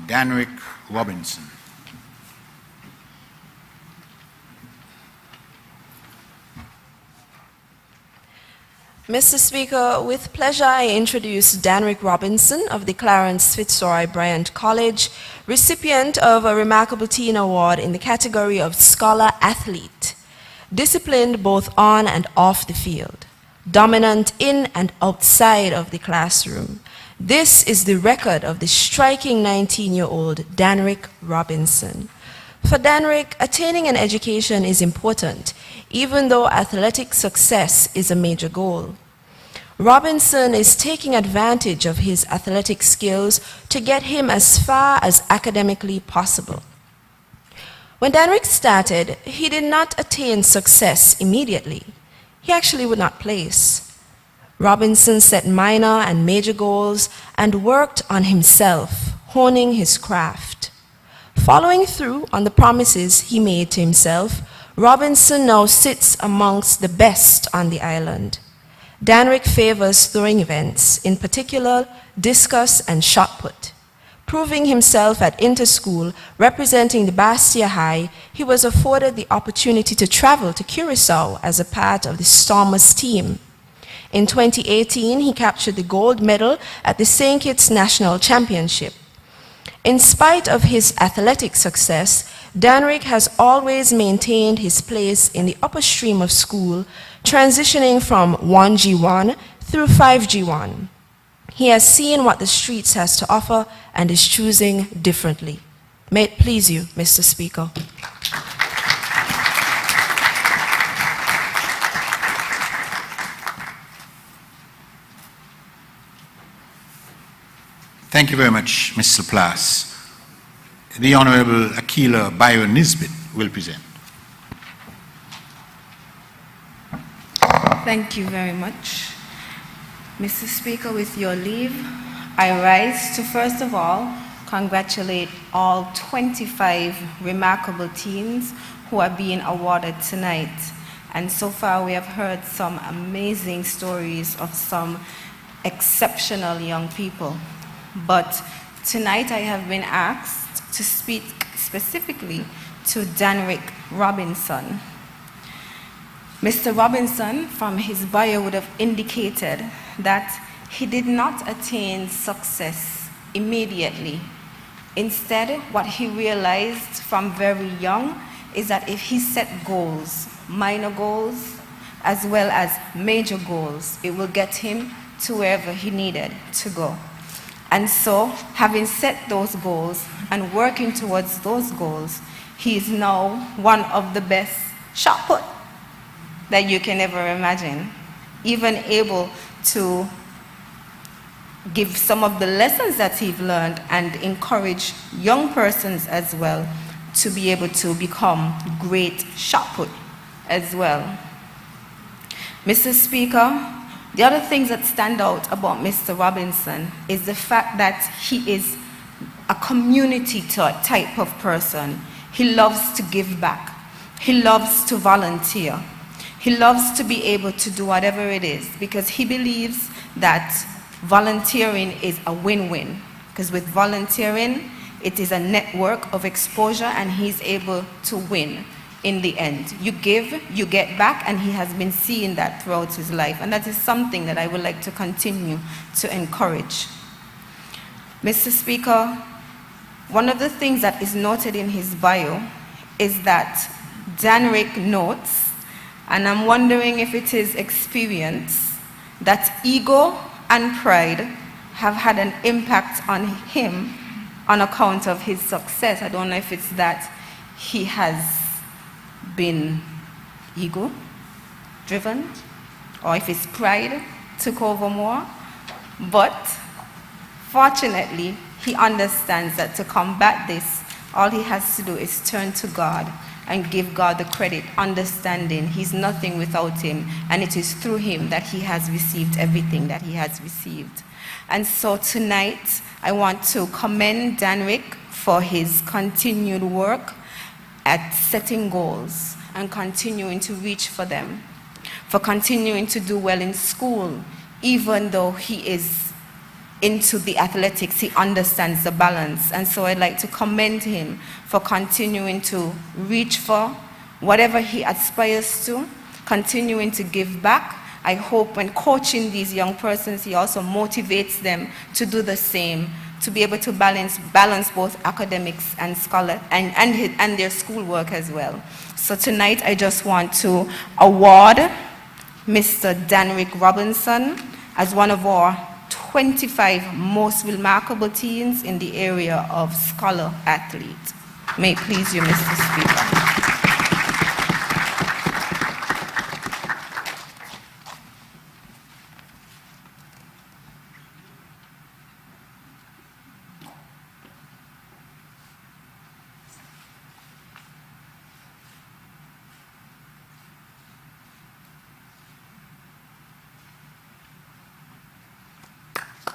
Danrick Robinson. Mr. Speaker, with pleasure I introduce Danrick Robinson of the Clarence Fitzroy Bryant College, recipient of a Remarkable Teen Award in the category of Scholar Athlete, disciplined both on and off the field, dominant in and outside of the classroom. This is the record of the striking 19-year-old Danrick Robinson. For Danrick, attaining an education is important, even though athletic success is a major goal. Robinson is taking advantage of his athletic skills to get him as far as academically possible. When Danrick started, he did not attain success immediately. He actually would not place. Robinson set minor and major goals and worked on himself, honing his craft. Following through on the promises he made to himself, Robinson now sits amongst the best on the island. Danrick favors throwing events, in particular discus and shot put. Proving himself at interschool, representing the Bastia High, he was afforded the opportunity to travel to Curacao as a part of the Stormers team. In 2018, he captured the gold medal at the St. Kitts National Championship. In spite of his athletic success, Danrick has always maintained his place in the upper stream of school, transitioning from 1G1 through 5G1. He has seen what the streets has to offer and is choosing differently. May it please you, Mr. Speaker. Thank you very much, Mr. Laplace. The Honorable Akila Byron Nisbet will present. Thank you very much. Mr. Speaker, with your leave, I rise to first of all congratulate all 25 remarkable teens who are being awarded tonight. And so far we have heard some amazing stories of some exceptional young people. But tonight I have been asked to speak specifically to Danrick Robinson. Mr. Robinson, from his bio, would have indicated that he did not attain success immediately. Instead, what he realized from very young is that if he set goals, minor goals, as well as major goals, it will get him to wherever he needed to go. And so, having set those goals and working towards those goals, he is now one of the best shot put that you can ever imagine. Even able to give some of the lessons that he's learned and encourage young persons as well to be able to become great shot put as well. Mr. Speaker, the other things that stand out about Mr. Robinson is the fact that he is a community type of person. He loves to give back. He loves to volunteer. He loves to be able to do whatever it is because he believes that volunteering is a win-win. Because with volunteering, it is a network of exposure and he's able to win. In the end, you give, you get back, and he has been seeing that throughout his life. And that is something that I would like to continue to encourage. Mr. Speaker, one of the things that is noted in his bio is that Danrick notes, and I'm wondering if it is experience, that ego and pride have had an impact on him on account of his success. I don't know if it's that he has been ego driven or if his pride took over more, but fortunately he understands that to combat this, all he has to do is turn to God and give God the credit, understanding he's nothing without him, and it is through him that he has received everything that he has received. And so tonight I want to commend Danrick for his continued work at setting goals and continuing to reach for them, for continuing to do well in school, even though he is into the athletics. He understands the balance. And so I'd like to commend him for continuing to reach for whatever he aspires to, continuing to give back. I hope when coaching these young persons, he also motivates them to do the same, to be able to balance both academics and and their schoolwork as well. So tonight I just want to award Mr. Danrick Robinson as one of our 25 most remarkable teens in the area of scholar athlete. May it please you, Mr. Speaker.